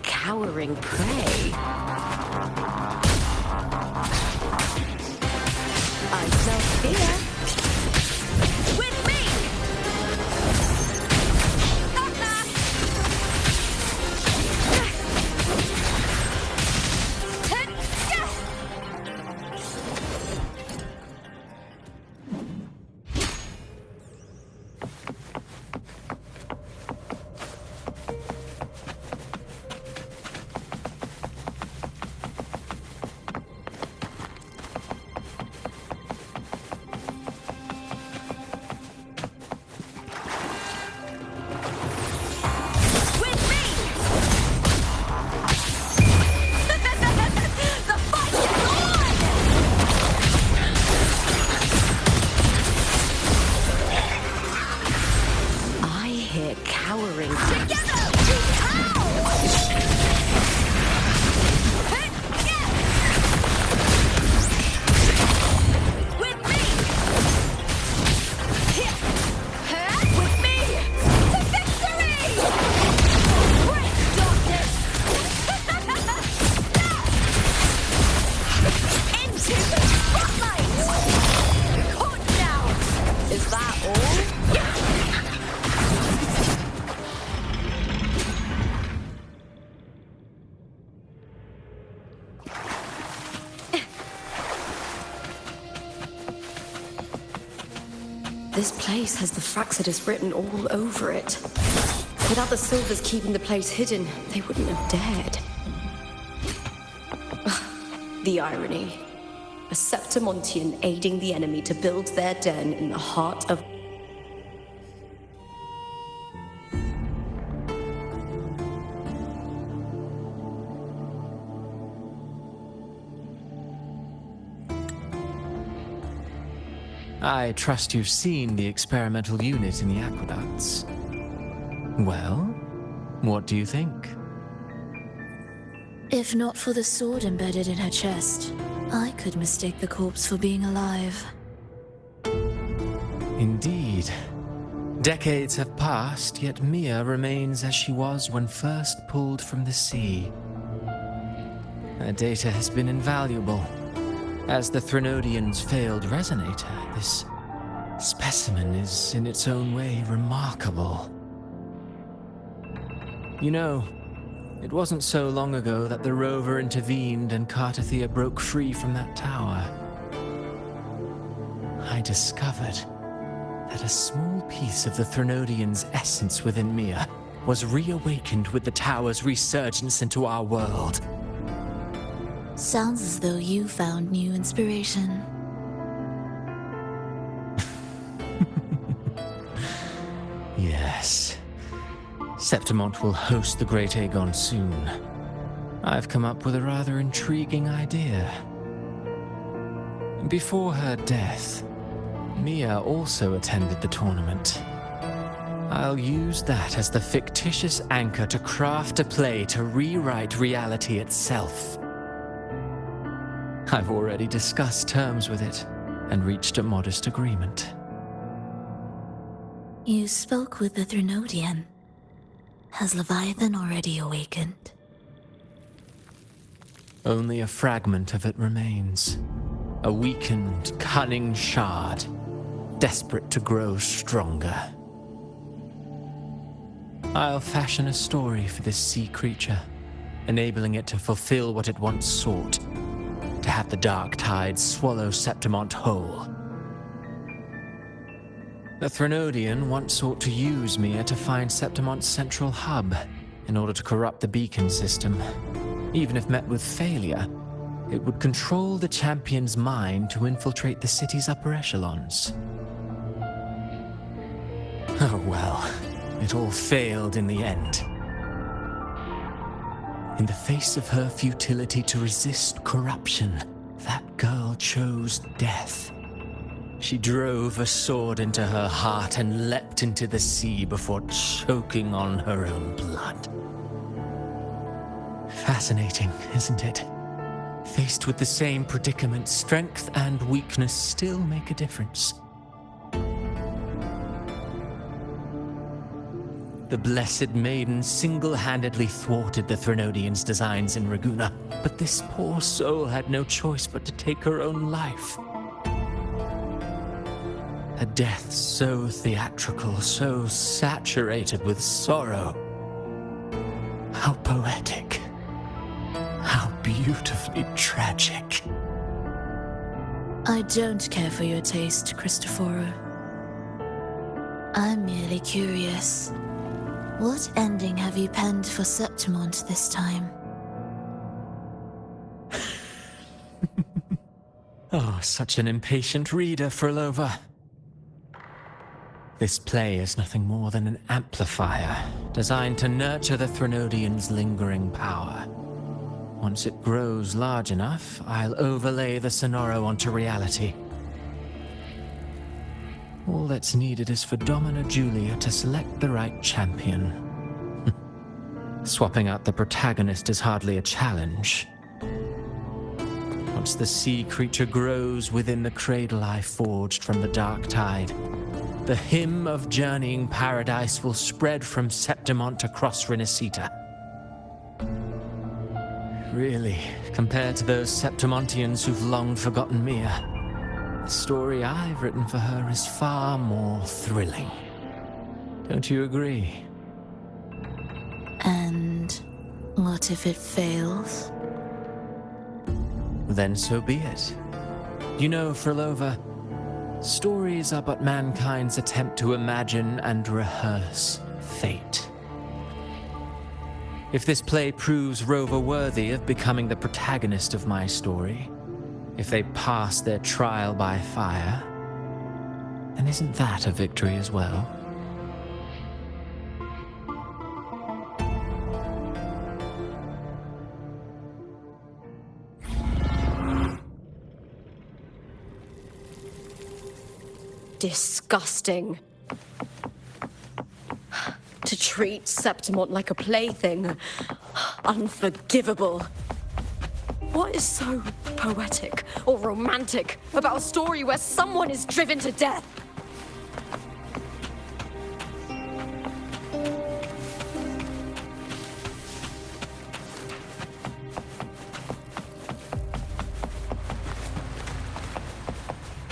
cowering prey. I smell fear. With me! This place has the fractsidus written all over it. Without the Silvers keeping the place hidden, they wouldn't have dared. The irony. A Septimontian aiding the enemy to build their den in the heart of... I trust you've seen the experimental unit in the aqueducts. Well, what do you think? If not for the sword embedded in her chest, I could mistake the corpse for being alive. Indeed. Decades have passed, yet Mia remains as she was when first pulled from the sea. Her data has been invaluable. As the Threnodian's failed resonator, this specimen is in its own way remarkable. You know, it wasn't so long ago that the rover intervened and Cartathea broke free from that tower. I discovered that a small piece of the Threnodian's essence within Mia was reawakened with the tower's resurgence into our world. Sounds as though you found new inspiration. Yes. Septimont will host the Great Aegon soon. I've come up with a rather intriguing idea. Before her death, Mia also attended the tournament. I'll use that as the fictitious anchor to craft a play to rewrite reality itself. I've already discussed terms with it and reached a modest agreement. You spoke with the Threnodian. Has Leviathan already awakened? Only a fragment of it remains. A weakened, cunning shard, desperate to grow stronger. I'll fashion a story for this sea creature, enabling it to fulfill what it once sought, to have the dark tide swallow Septimont whole. The Threnodian once sought to use Mia to find Septimont's central hub in order to corrupt the beacon system. Even if met with failure, it would control the champion's mind to infiltrate the city's upper echelons. Oh well, it all failed in the end. In the face of her futility to resist corruption, that girl chose death. She drove a sword into her heart and leapt into the sea before choking on her own blood. Fascinating, isn't it? Faced with the same predicament, strength and weakness still make a difference. The Blessed Maiden single-handedly thwarted the Threnodians' designs in Raguna, but this poor soul had no choice but to take her own life. A death so theatrical, so saturated with sorrow. How poetic. How beautifully tragic. I don't care for your taste, Cristoforo. I'm merely curious. What ending have you penned for Septimont this time? Oh, such an impatient reader, Frolova. This play is nothing more than an amplifier, designed to nurture the Threnodians' lingering power. Once it grows large enough, I'll overlay the Sonoro onto reality. All that's needed is for Domina Julia to select the right champion. Swapping out the protagonist is hardly a challenge. Once the sea creature grows within the cradle I forged from the dark tide, the hymn of journeying paradise will spread from Septimont across Renacita. Really, compared to those Septimontians who've long forgotten Mia, the story I've written for her is far more thrilling. Don't you agree? And what if it fails? Then so be it. You know, Frolova, stories are but mankind's attempt to imagine and rehearse fate. If this play proves Rover worthy of becoming the protagonist of my story, if they pass their trial by fire, then isn't that a victory as well? Disgusting. To treat Septimont like a plaything. Unforgivable. What is so poetic or romantic about a story where someone is driven to death?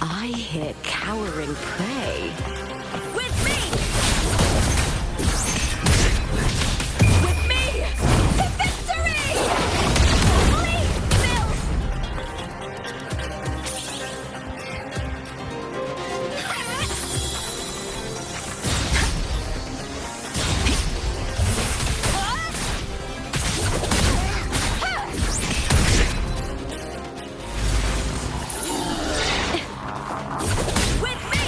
I hear cowering prey. With me! With me! To victory! Please, Bill! With me!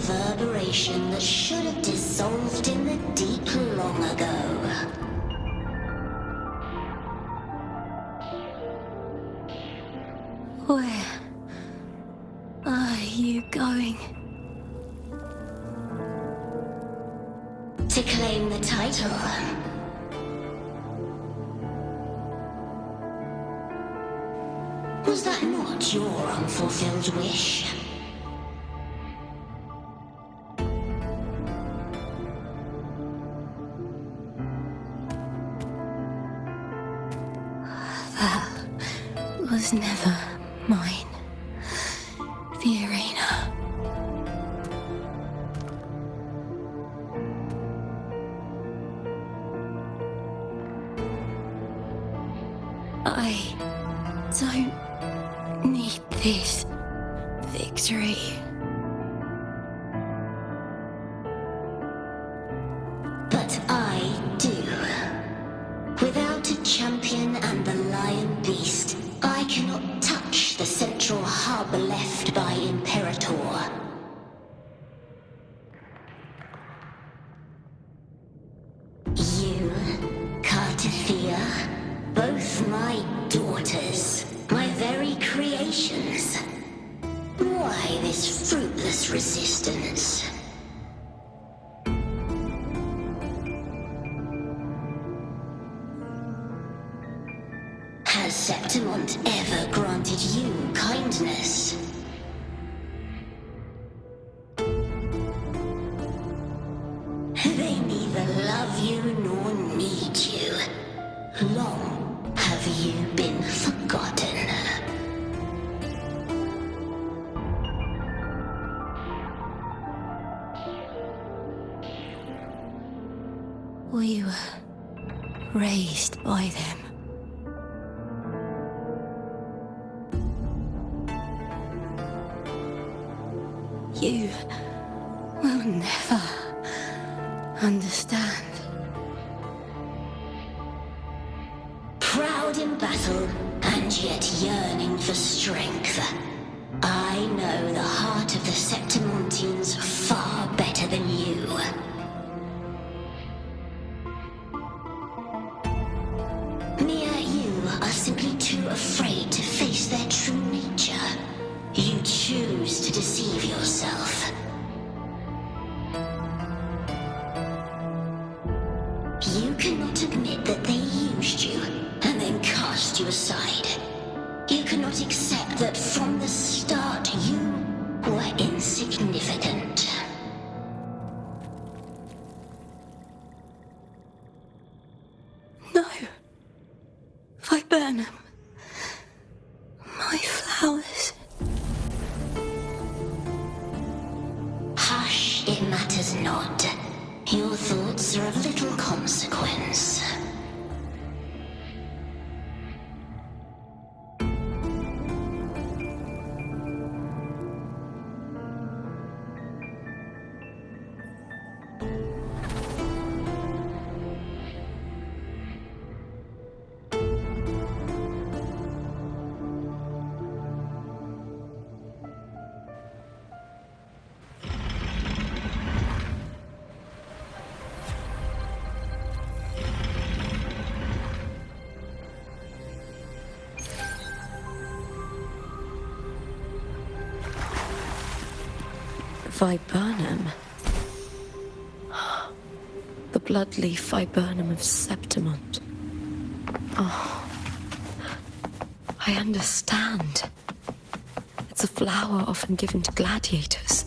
reverberation that should have dissolved in the deep long ago. Where are you going? To claim the title. Was that not your unfulfilled wish? That was never mine. The arena. I don't need this victory. But I do. Without a champion and the lion beast, I cannot touch the central hub left by Imperator. You, Cartathea, both my daughters, my very creations. Why this fruitless resistance? Has Septimont ever granted you kindness? They neither love you nor need you. Long have you been forgotten. We were raised by them. You will never understand. Proud in battle, and yet yearning for strength. I know the heart of the Septimontians far better than you. Mia, you are simply too afraid to face their true nature. You choose to deceive yourself. You cannot admit that they used you and then cast you aside. You cannot accept that from the start you were insignificant. No. Viburnum. My flowers. Hush, it matters not. Your thoughts are of little consequence. Viburnum. The bloodleaf viburnum of Septimont. Oh, I understand. It's a flower often given to gladiators.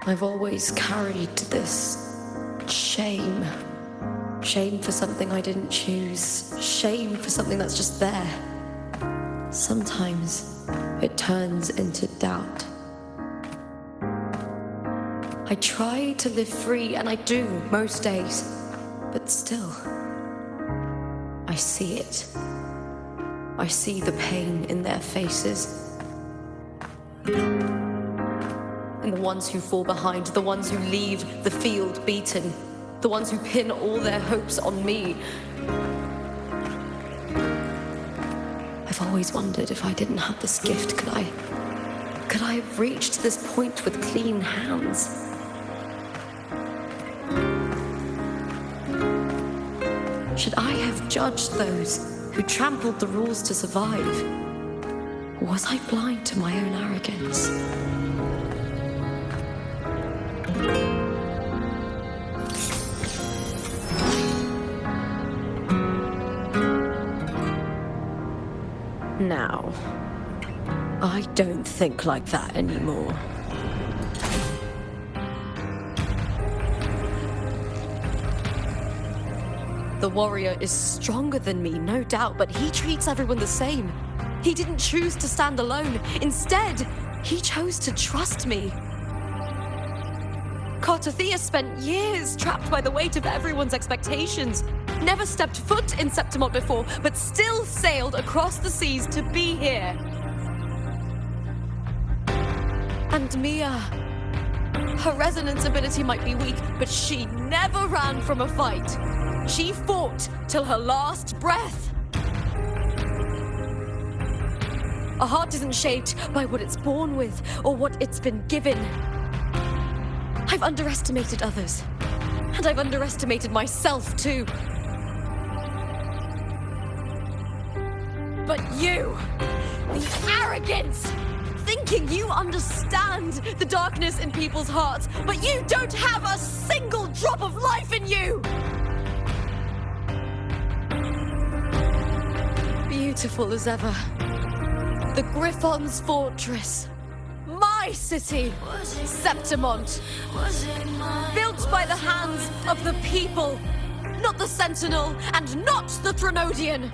I've always carried this shame. Shame for something I didn't choose. Shame for something that's just there. Sometimes it turns into doubt. I try to live free, and I do most days. But still, I see it. I see the pain in their faces. In the ones who fall behind, the ones who leave the field beaten, the ones who pin all their hopes on me. I've always wondered if I didn't have this gift, could I have reached this point with clean hands? Should I have judged those who trampled the rules to survive? Or was I blind to my own arrogance? Now, I don't think like that anymore. The warrior is stronger than me, no doubt, but he treats everyone the same. He didn't choose to stand alone. Instead, he chose to trust me. Cartothea spent years trapped by the weight of everyone's expectations. Never stepped foot in Septimont before, but still sailed across the seas to be here. And Mia, her resonance ability might be weak, but she never ran from a fight. She fought till her last breath. A heart isn't shaped by what it's born with or what it's been given. I've underestimated others, and I've underestimated myself too. But you, the arrogance, thinking you understand the darkness in people's hearts, but you don't have a single drop of life in you! Beautiful as ever. The Griffon's fortress. My city, Septimont. Built by the hands of the people, not the Sentinel and not the Threnodian.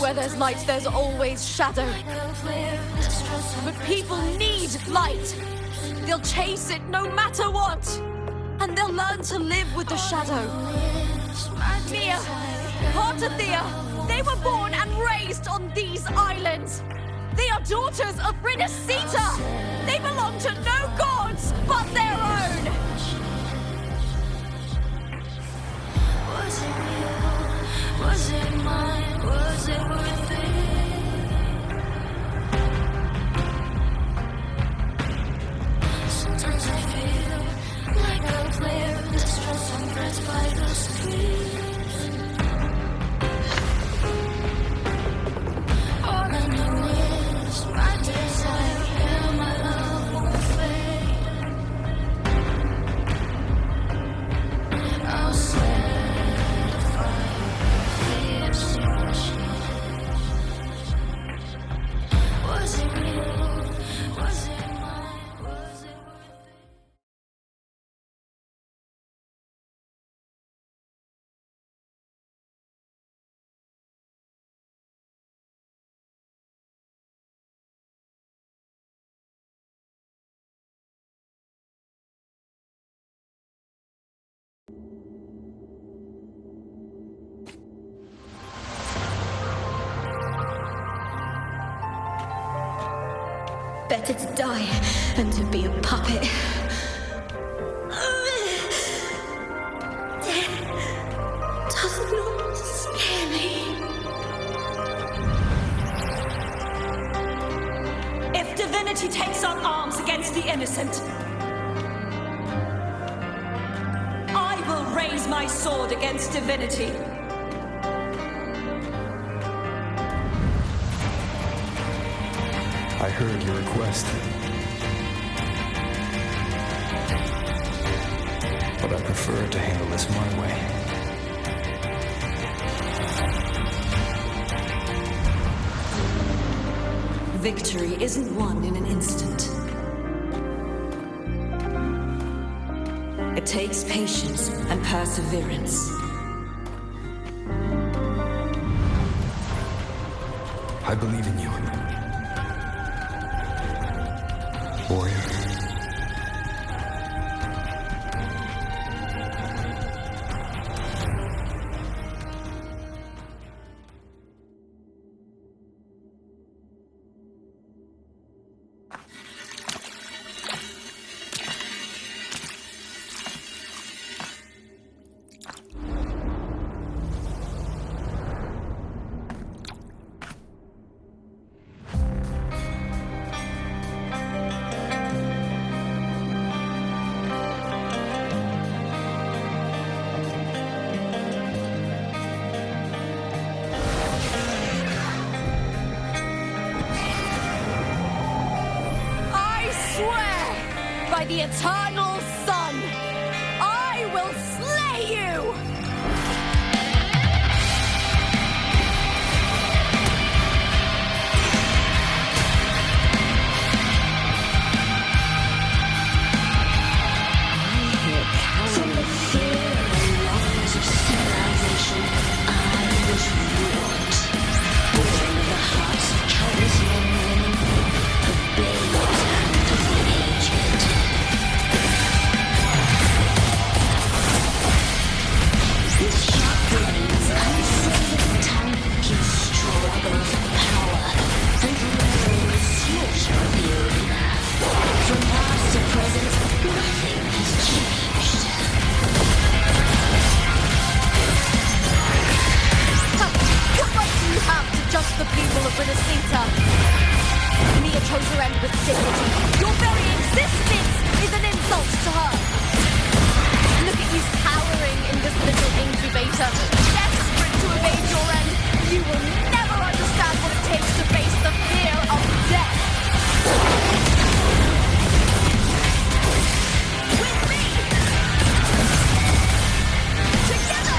Where there's light, there's always shadow. But people need light. They'll chase it no matter what. And they'll learn to live with the shadow. Mia, Cartothea, they were born and raised on these islands. They are daughters of Renacita. They belong to no gods but their own. Was it real? Was it mine? Was it worth it? Sometimes I feel like a player distressed and pressed by the streets. All I know is my desire and my love won't fade. I'll set a fire, extinguish it. Was it real? Was it mine? Was it worth it? Better to die than to be a puppet. Death does not scare me. If divinity takes up arms against the innocent, I will raise my sword against divinity. I heard your request. But I prefer to handle this my way. Victory isn't won in an instant. It takes patience and perseverance. I believe in you. Warrior. By the eternal sun, I will slay you! From the fear and longings of civilization, I was wrought. Born of the hearts of countless men and women, of babes and of the aged. With sharp brains, unfrozen tongue, he struggled for power, and reveled the slaughter of the arena. From past to present, nothing has changed. What right do you have to judge the people of Renacita? Mia chose her end with dignity. Your very existence is an insult to her. Look at you cowering in this little incubator, desperate to evade your end. You will never understand what it takes to face the fear of death. With me! Together!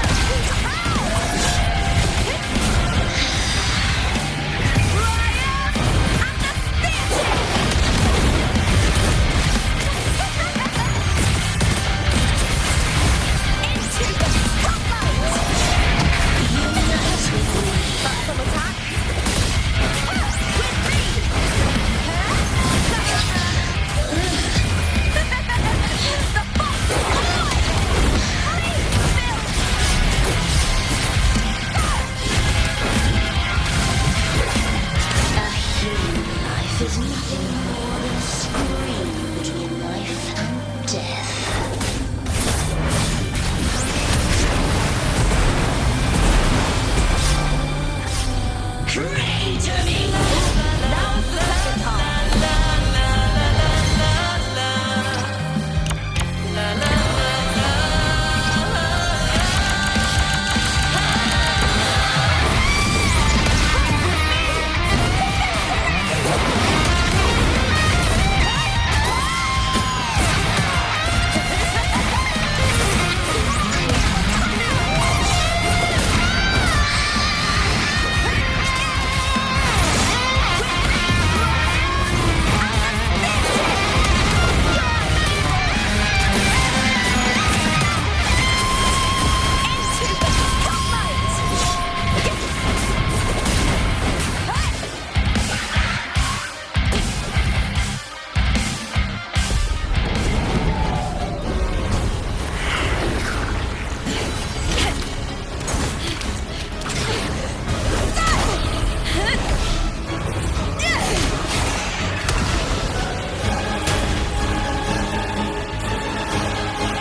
Brian and the theater! Into the spotlight! Unite with me! But some attack! With me! The box! A human life is nothing more than a screen between life and death. Pray to me! Now's the second time.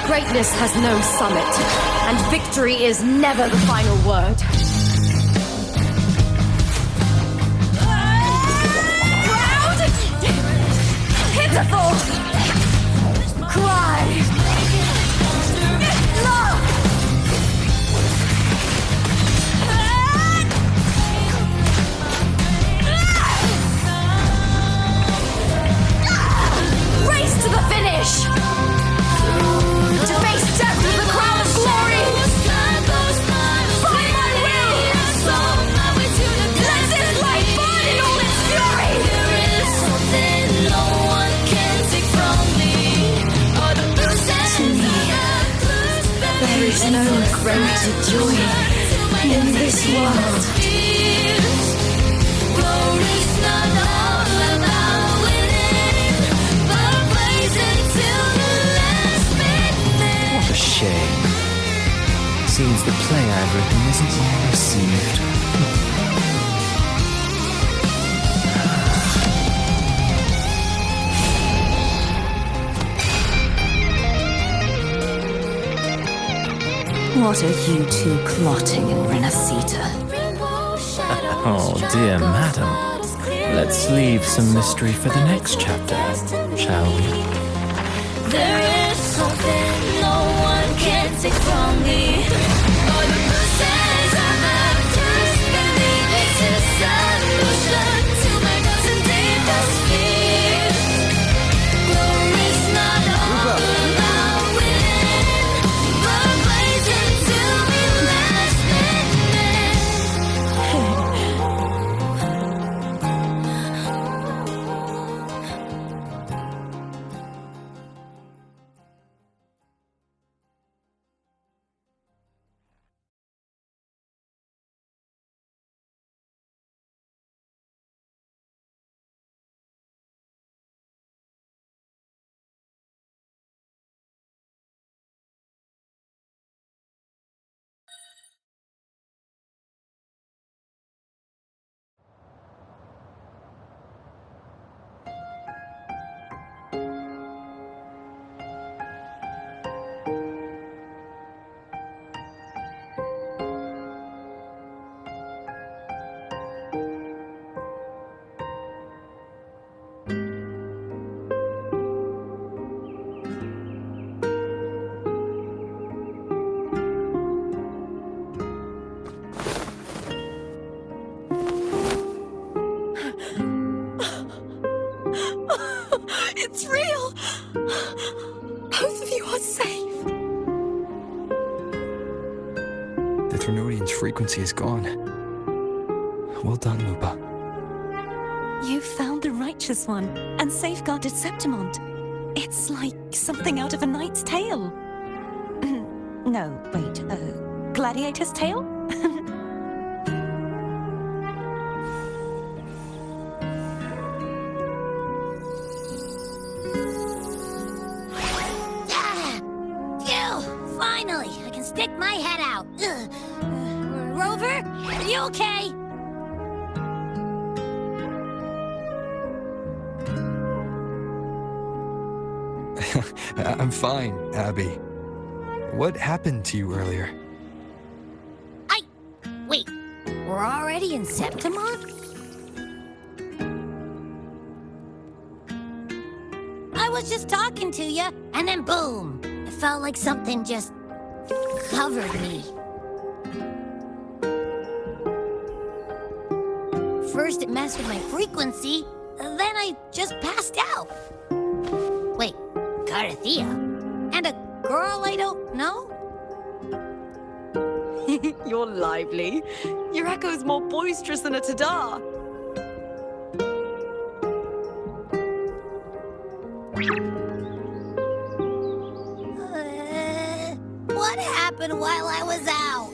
Greatness has no summit, and victory is never the final word. Proud! Pitiful! Cry! Love! Race to the finish! To face death with the crown of glory! By my will! Let this light burn in all its fury! There is something no one can take from to joy in this world. Glory's not all about winning, but plays until the last minute. What a shame. Seems the play I've written isn't well received. What are you two plotting in Renacita? Oh, dear madam. Let's leave some mystery for the next chapter, shall we? There is something no one can take from me. All the bruises I've just believe it's a solution to my dozen deepest fears. Glory's not all about winning, but plays until the last It's real! Both of you are safe. The Trinodian's frequency is gone. Well done, Lupa. You found the righteous one and safeguarded Septimont. It's like something out of a knight's tale. No, wait, gladiator's tale? Finally, I can stick my head out. Rover, are you okay? I'm fine, Abby. What happened to you earlier? Wait, we're already in Septimont? I was just talking to you, and then boom! It felt like something just covered me. First it messed with my frequency, then I just passed out. Wait, Carthea? And a girl I don't know? You're lively. Your echo's more boisterous than a tada. What happened while I was out?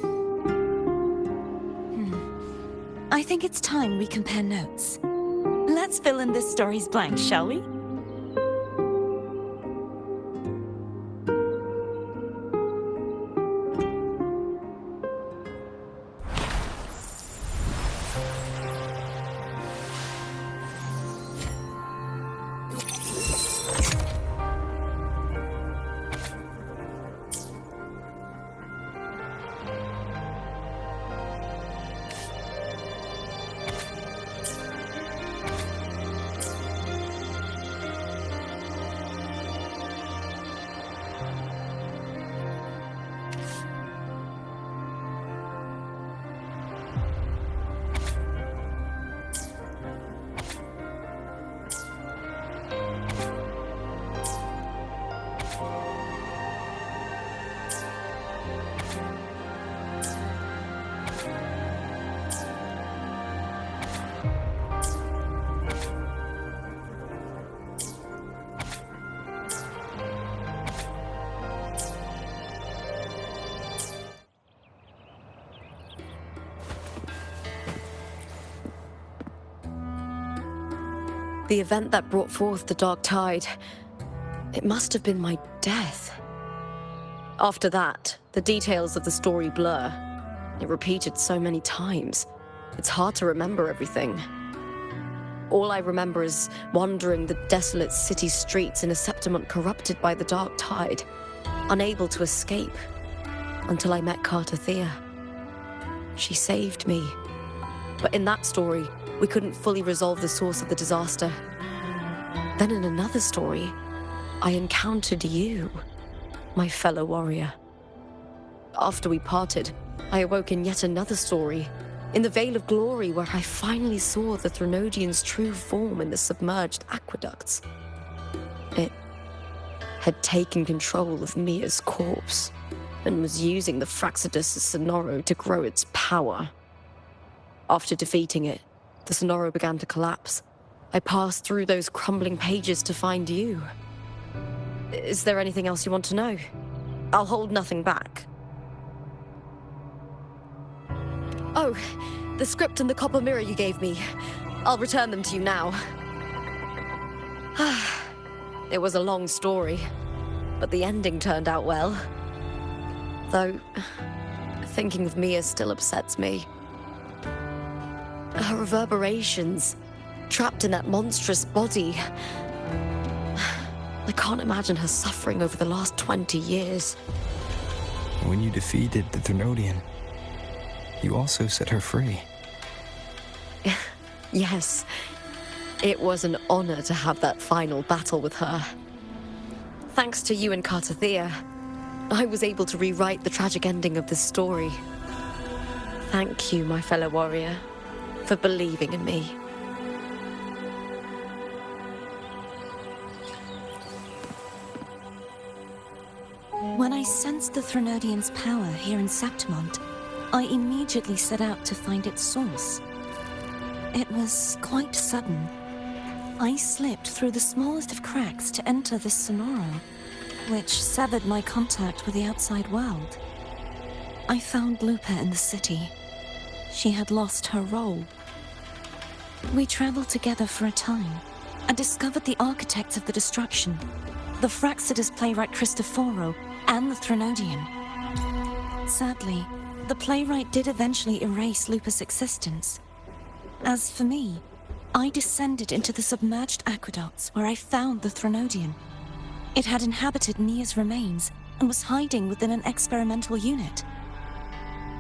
I think it's time we compare notes. Let's fill in this story's blanks, shall we? The event that brought forth the dark tide, it must have been my death. After that, the details of the story blur. It repeated so many times. It's hard to remember everything. All I remember is wandering the desolate city streets in a Septimont corrupted by the dark tide, unable to escape, until I met Cartathea. She saved me. But in that story, we couldn't fully resolve the source of the disaster. Then in another story, I encountered you, my fellow warrior. After we parted, I awoke in yet another story, in the Vale of Glory, where I finally saw the Threnodian's true form in the submerged aqueducts. It had taken control of Mia's corpse, and was using the fractsidus Sonoro to grow its power. After defeating it, the Sonoro began to collapse. I passed through those crumbling pages to find you. Is there anything else you want to know? I'll hold nothing back. Oh, the script and the copper mirror you gave me. I'll return them to you now. It was a long story, but the ending turned out well. Though, thinking of Mia still upsets me. Her reverberations, trapped in that monstrous body. I can't imagine her suffering over the last 20 years. When you defeated the Threnodian, you also set her free. Yes, it was an honor to have that final battle with her. Thanks to you and Cartathea, I was able to rewrite the tragic ending of this story. Thank you, my fellow warrior, for believing in me. When I sensed the Threnodian's power here in Septimont, I immediately set out to find its source. It was quite sudden. I slipped through the smallest of cracks to enter the Sonoro, which severed my contact with the outside world. I found Lupa in the city. She had lost her role. We traveled together for a time, and discovered the architects of the destruction, the fractsidus playwright Cristoforo and the Threnodian. Sadly, the playwright did eventually erase Lupa's existence. As for me, I descended into the submerged aqueducts where I found the Threnodian. It had inhabited Mia's remains and was hiding within an experimental unit.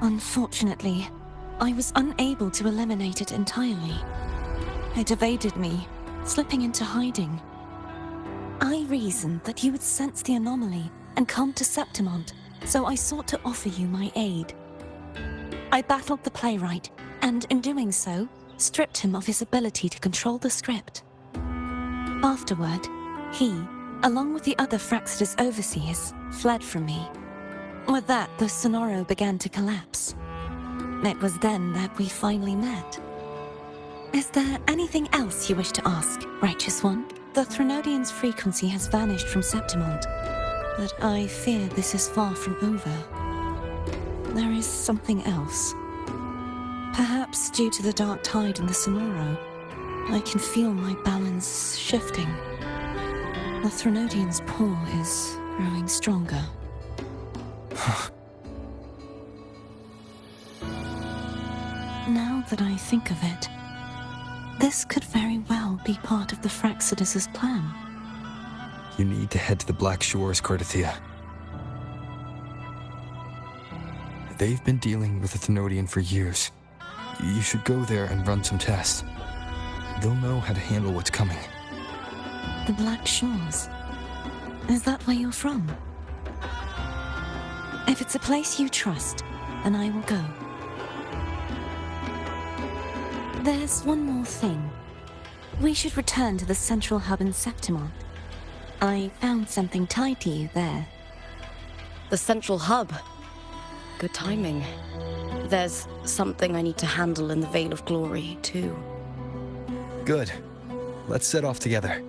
Unfortunately, I was unable to eliminate it entirely. It evaded me, slipping into hiding. I reasoned that you would sense the anomaly and come to Septimont, so I sought to offer you my aid. I battled the playwright, and in doing so, stripped him of his ability to control the script. Afterward, he, along with the other fractsidus overseers, fled from me. With that, the Sonoro began to collapse. It was then that we finally met. Is there anything else you wish to ask, Righteous One? The Threnodian's frequency has vanished from Septimont, but I fear this is far from over. There is something else. Perhaps due to the dark tide in the Sonoro, I can feel my balance shifting. The Threnodian's pull is growing stronger. Now that I think of it, this could very well be part of the fractsidus's plan. You need to head to the Black Shores, Cartathea. They've been dealing with the Threnodian for years. You should go there and run some tests. They'll know how to handle what's coming. The Black Shores? Is that where you're from? If it's a place you trust, then I will go. There's one more thing. We should return to the central hub in Septimont. I found something tied to you there. The central hub. Good timing. There's something I need to handle in the Vale of Glory, too. Good. Let's set off together.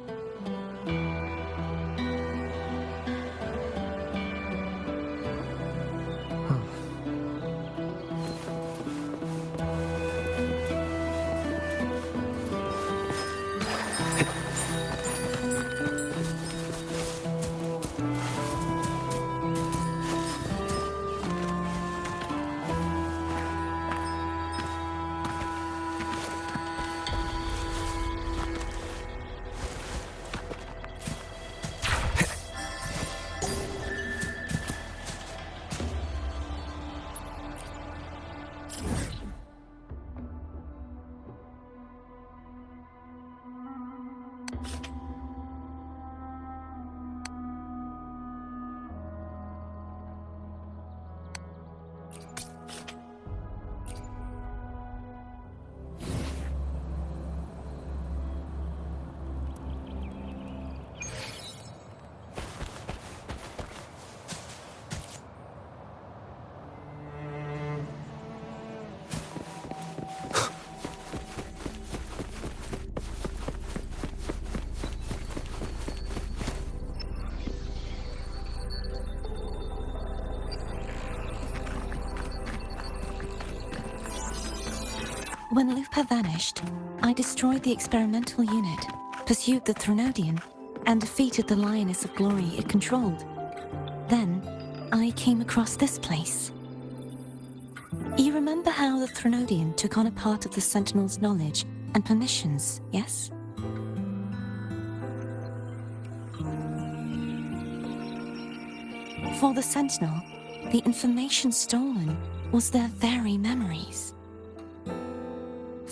When Lupa vanished, I destroyed the experimental unit, pursued the Threnodian, and defeated the Lioness of Glory it controlled. Then, I came across this place. You remember how the Threnodian took on a part of the Sentinel's knowledge and permissions, yes? For the Sentinel, the information stolen was their very memories.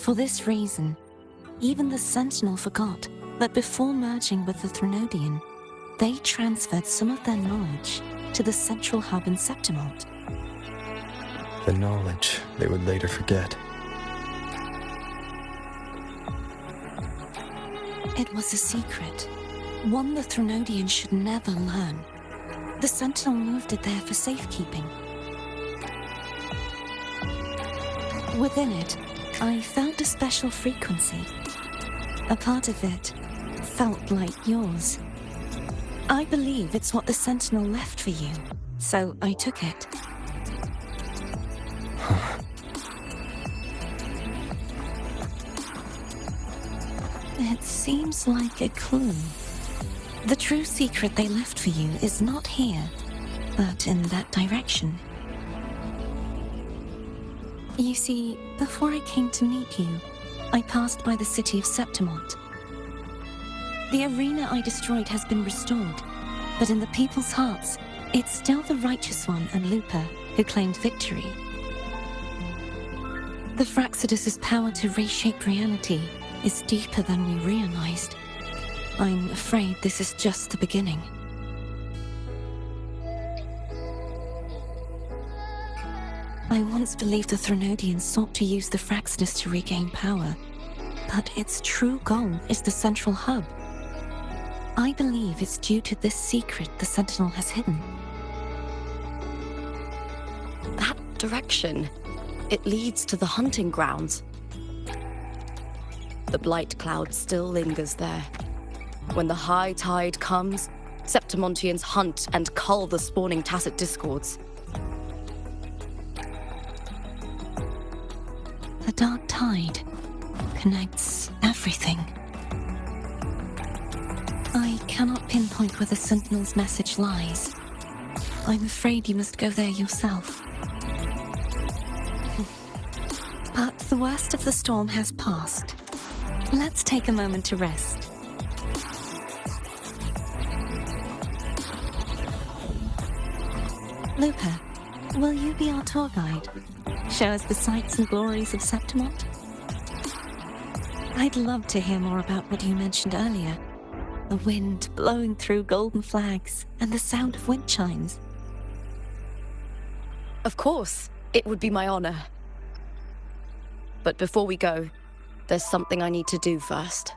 For this reason, even the Sentinel forgot that before merging with the Threnodian, they transferred some of their knowledge to the central hub in Septimont. The knowledge they would later forget. It was a secret, one the Threnodian should never learn. The Sentinel moved it there for safekeeping. Within it, I found a special frequency. A part of it felt like yours. I believe it's what the Sentinel left for you, so I took it. It seems like a clue. The true secret they left for you is not here, but in that direction. You see, before I came to meet you, I passed by the city of Septimont. The arena I destroyed has been restored, but in the people's hearts, it's still the Righteous One and Lupa who claimed victory. The fractsidus' power to reshape reality is deeper than we realized. I'm afraid this is just the beginning. I once believed the Threnodians sought to use the fractsidus to regain power, but its true goal is the central hub. I believe it's due to this secret the Sentinel has hidden. That direction, it leads to the hunting grounds. The blight cloud still lingers there. When the high tide comes, Septimontians hunt and cull the spawning tacit discords. The dark tide connects everything. I cannot pinpoint where the Sentinel's message lies. I'm afraid you must go there yourself. But the worst of the storm has passed. Let's take a moment to rest. Lupa, will you be our tour guide? Show us the sights and glories of Septimont? I'd love to hear more about what you mentioned earlier. The wind blowing through golden flags and the sound of wind chimes. Of course, it would be my honor. But before we go, there's something I need to do first.